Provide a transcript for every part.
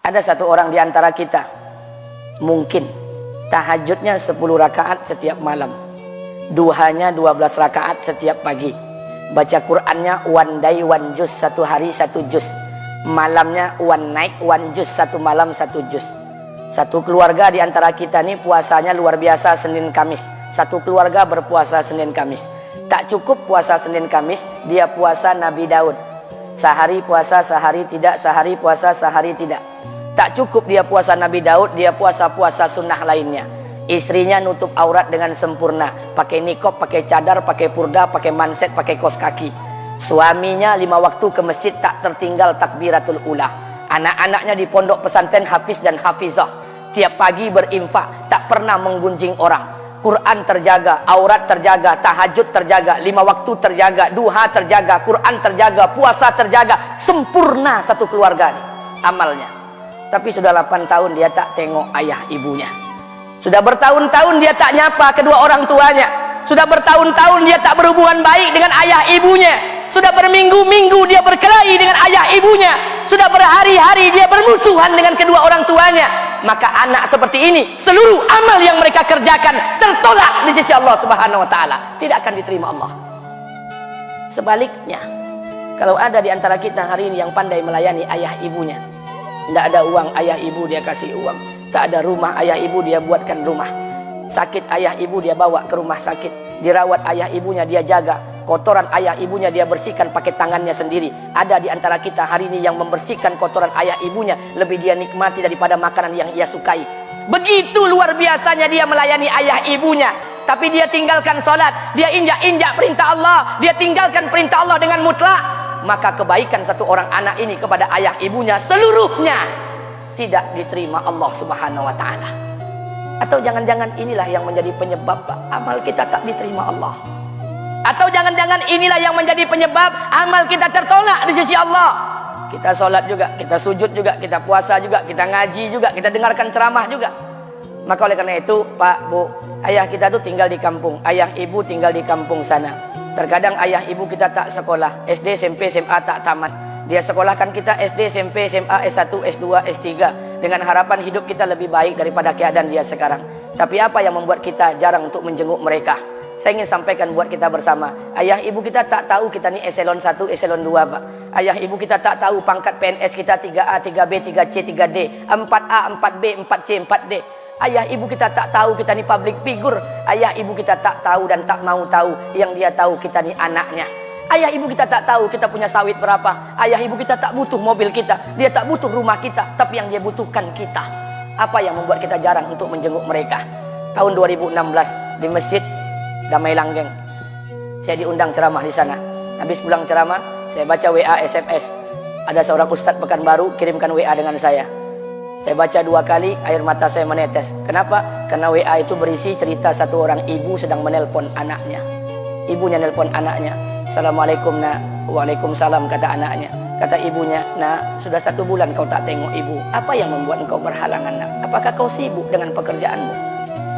Ada satu orang di antara kita mungkin tahajudnya 10 rakaat setiap malam, duhanya 12 rakaat setiap pagi, baca Qur'annya one day one juz, satu hari satu juz, malamnya one night one juz, satu malam satu juz. Satu keluarga di antara kita ini puasanya luar biasa Senin Kamis. Satu keluarga berpuasa Senin Kamis. Tak cukup puasa Senin Kamis, dia puasa Nabi Daud. Sehari puasa, sehari tidak, sehari puasa, sehari tidak. Tak cukup dia puasa Nabi Daud, dia puasa-puasa sunnah lainnya. Istrinya nutup aurat dengan sempurna, pakai nikob, pakai cadar, pakai purda, pakai manset, pakai kos kaki. Suaminya 5 waktu ke masjid tak tertinggal takbiratul ula. Anak-anaknya di pondok pesantren hafiz dan hafizah. Tiap pagi berinfak, tak pernah menggunjing orang. Quran terjaga, aurat terjaga, tahajud terjaga, 5 waktu terjaga, duha terjaga, Quran terjaga, puasa terjaga. Sempurna satu keluarga nih, amalnya. Tapi sudah 8 tahun dia tak tengok ayah ibunya. Sudah bertahun-tahun dia tak nyapa kedua orang tuanya. Sudah bertahun-tahun dia tak berhubungan baik dengan ayah ibunya. Sudah berminggu-minggu dia berkelahi dengan ayah ibunya. Sudah berhari-hari dia bermusuhan dengan kedua orang tuanya. Maka anak seperti ini, seluruh amal yang mereka kerjakan tertolak di sisi Allah Subhanahu wa taala, tidak akan diterima Allah. Sebaliknya, kalau ada di antara kita hari ini yang pandai melayani ayah ibunya, tidak ada uang ayah ibu dia kasih uang, tak ada rumah ayah ibu dia buatkan rumah, sakit ayah ibu dia bawa ke rumah sakit, dirawat ayah ibunya dia jaga, kotoran ayah ibunya dia bersihkan pakai tangannya sendiri. Ada di antara kita hari ini yang membersihkan kotoran ayah ibunya lebih dia nikmati daripada makanan yang ia sukai. Begitu luar biasanya dia melayani ayah ibunya. Tapi dia tinggalkan sholat, dia injak-injak perintah Allah, dia tinggalkan perintah Allah dengan mutlak. Maka kebaikan satu orang anak ini kepada ayah ibunya seluruhnya tidak diterima Allah Subhanahu wa taala. Atau jangan-jangan inilah yang menjadi penyebab amal kita tak diterima Allah. Atau jangan-jangan inilah yang menjadi penyebab amal kita tertolak di sisi Allah. Kita sholat juga, kita sujud juga, kita puasa juga, kita ngaji juga, kita dengarkan ceramah juga. Maka oleh karena itu, Pak, Bu, ayah kita tuh tinggal di kampung, ayah ibu tinggal di kampung sana. Terkadang ayah ibu kita tak sekolah, SD, SMP, SMA tak tamat. Dia sekolahkan kita SD, SMP, SMA, S1, S2, S3 dengan harapan hidup kita lebih baik daripada keadaan dia sekarang. Tapi apa yang membuat kita jarang untuk menjenguk mereka? Saya ingin sampaikan buat kita bersama. Ayah ibu kita tak tahu kita ni eselon 1, eselon 2, Pak. Ayah ibu kita tak tahu pangkat PNS kita 3A, 3B, 3C, 3D, 4A, 4B, 4C, 4D. Ayah ibu kita tak tahu kita ni public figure. Ayah ibu kita tak tahu dan tak mau tahu. Yang dia tahu kita ni anaknya. Ayah ibu kita tak tahu kita punya sawit berapa. Ayah ibu kita tak butuh mobil kita. Dia tak butuh rumah kita. Tapi yang dia butuhkan kita. Apa yang membuat kita jarang untuk menjenguk mereka? Tahun 2016 di Masjid Damai Langgeng, saya diundang ceramah di sana. Habis pulang ceramah, saya baca WA SMS. Ada seorang ustadz Pekanbaru kirimkan WA dengan saya. Saya baca 2 kali, air mata saya menetes. Kenapa? Karena WA itu berisi cerita satu orang ibu sedang menelpon anaknya. Ibunya nelpon anaknya. Assalamualaikum nak. Waalaikumsalam, kata anaknya. Kata ibunya, nak, sudah 1 bulan kau tak tengok ibu. Apa yang membuat engkau berhalangan, nak? Apakah kau sibuk dengan pekerjaanmu?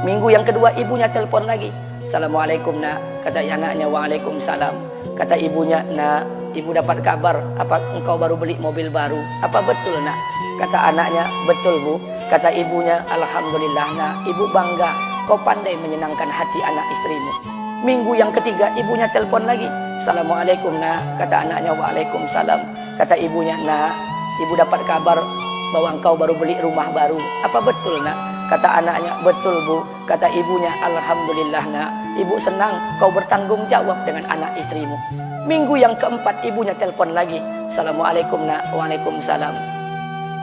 Minggu yang kedua ibunya telepon lagi. Assalamualaikum nak, kata anaknya. Waalaikumsalam. Kata ibunya, nak, ibu dapat kabar apa engkau baru beli mobil baru. Apa betul nak? Kata anaknya, betul bu. Kata ibunya, alhamdulillah nak, ibu bangga kau pandai menyenangkan hati anak istrimu. Minggu yang ketiga ibunya telepon lagi. Assalamualaikum nak, kata anaknya. Waalaikumsalam. Kata ibunya, nak, ibu dapat kabar bahwa engkau baru beli rumah baru. Apa betul nak? Kata anaknya, betul bu. Kata ibunya, alhamdulillah nak, ibu senang kau bertanggung jawab dengan anak istrimu. Minggu yang keempat ibunya telepon lagi. Assalamualaikum nak. Waalaikumsalam.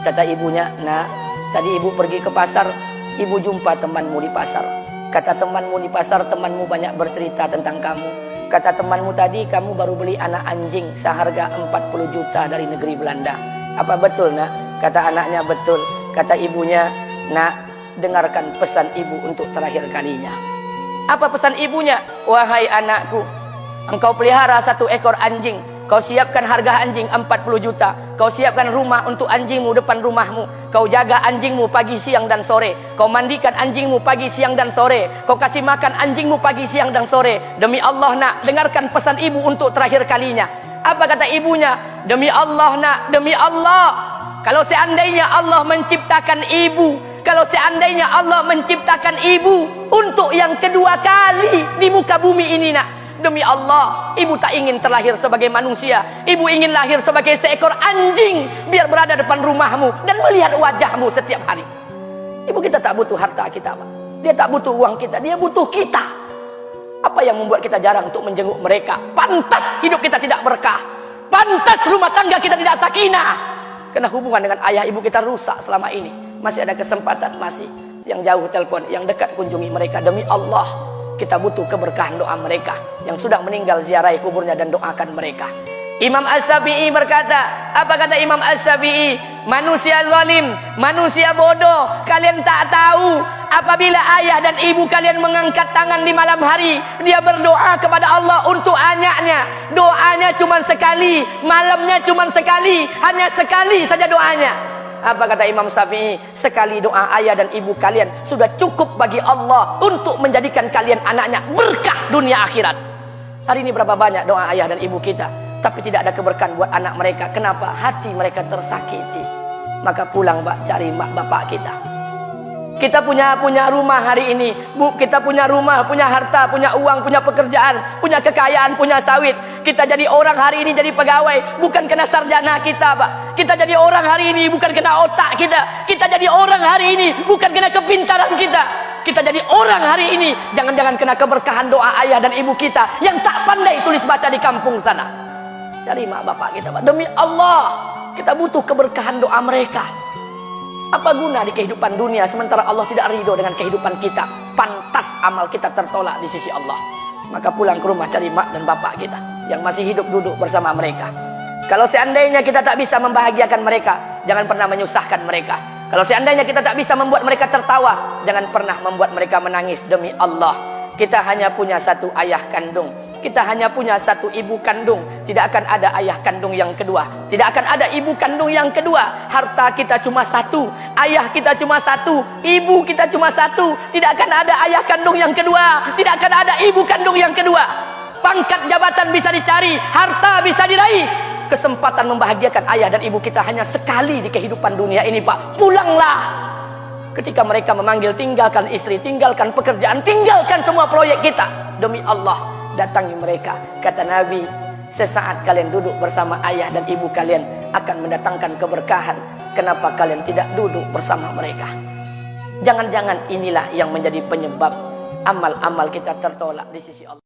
Kata ibunya, nak, tadi ibu pergi ke pasar, ibu jumpa temanmu di pasar. Kata temanmu di pasar, temanmu banyak bercerita tentang kamu. Kata temanmu tadi, kamu baru beli anak anjing seharga 40 juta dari negeri Belanda. Apa betul nak? Kata anaknya, betul. Kata ibunya, nak, dengarkan pesan ibu untuk terakhir kalinya. Apa pesan ibunya? Wahai anakku, engkau pelihara 1 ekor anjing. Kau siapkan harga anjing 40 juta. Kau siapkan rumah untuk anjingmu depan rumahmu. Kau jaga anjingmu pagi, siang, dan sore. Kau mandikan anjingmu pagi, siang, dan sore. Kau kasih makan anjingmu pagi, siang, dan sore. Demi Allah nak, dengarkan pesan ibu untuk terakhir kalinya. Apa kata ibunya? Demi Allah nak, demi Allah, Kalau seandainya Allah menciptakan ibu, kalau seandainya Allah menciptakan ibu untuk yang kedua kali di muka bumi ini, nak, demi Allah, ibu tak ingin terlahir sebagai manusia. Ibu ingin lahir sebagai seekor anjing, biar berada depan rumahmu dan melihat wajahmu setiap hari. Ibu kita tak butuh harta kita, Pak. Dia tak butuh uang kita, dia butuh kita. Apa yang membuat kita jarang untuk menjenguk mereka? Pantas hidup kita tidak berkah, pantas rumah tangga kita tidak sakinah, karena hubungan dengan ayah ibu kita rusak selama ini. Masih ada kesempatan, masih yang jauh telepon, yang dekat kunjungi mereka. Demi Allah, kita butuh keberkahan doa mereka. Yang sudah meninggal, ziarahi kuburnya dan doakan mereka. Imam As-Syafi'i berkata, apa kata Imam As-Syafi'i? Manusia zalim, manusia bodoh, kalian tak tahu apabila ayah dan ibu kalian mengangkat tangan di malam hari, dia berdoa kepada Allah untuk anaknya. Doanya cuma sekali, malamnya cuma sekali, hanya sekali saja doanya. Apa kata Imam Syafi'i? Sekali doa ayah dan ibu kalian sudah cukup bagi Allah untuk menjadikan kalian anaknya berkah dunia akhirat. Hari ini berapa banyak doa ayah dan ibu kita, tapi tidak ada keberkahan buat anak mereka. Kenapa? Hati mereka tersakiti. Maka pulang, Pak, cari mak bapak kita. Kita punya rumah hari ini, Bu. Kita punya rumah, punya harta, punya uang, punya pekerjaan, punya kekayaan, punya sawit. Kita jadi orang hari ini jadi pegawai bukan kena sarjana kita, Pak. Kita jadi orang hari ini bukan kena otak kita. Kita jadi orang hari ini bukan kena kepintaran kita. Kita jadi orang hari ini jangan-jangan kena keberkahan doa ayah dan ibu kita yang tak pandai tulis baca di kampung sana. Cari mak bapak kita, Pak. Demi Allah, kita butuh keberkahan doa mereka. Apa guna di kehidupan dunia sementara Allah tidak ridho dengan kehidupan kita? Pantas amal kita tertolak di sisi Allah. Maka pulang ke rumah, cari mak dan bapak kita yang masih hidup, duduk bersama mereka. Kalau seandainya kita tak bisa membahagiakan mereka, jangan pernah menyusahkan mereka. Kalau seandainya kita tak bisa membuat mereka tertawa, jangan pernah membuat mereka menangis. Demi Allah, kita hanya punya satu ayah kandung, kita hanya punya satu ibu kandung. Tidak akan ada ayah kandung yang kedua, tidak akan ada ibu kandung yang kedua. Harta kita cuma satu, ayah kita cuma satu, ibu kita cuma satu. Tidak akan ada ayah kandung yang kedua, tidak akan ada ibu kandung yang kedua. Pangkat jabatan bisa dicari, harta bisa diraih, kesempatan membahagiakan ayah dan ibu kita hanya sekali di kehidupan dunia ini, Pak. Pulanglah. Ketika mereka memanggil, tinggalkan istri, tinggalkan pekerjaan, tinggalkan semua proyek kita. Demi Allah, datangi mereka. Kata Nabi, sesaat kalian duduk bersama ayah dan ibu kalian akan mendatangkan keberkahan. Kenapa kalian tidak duduk bersama mereka? Jangan-jangan inilah yang menjadi penyebab amal-amal kita tertolak di sisi Allah.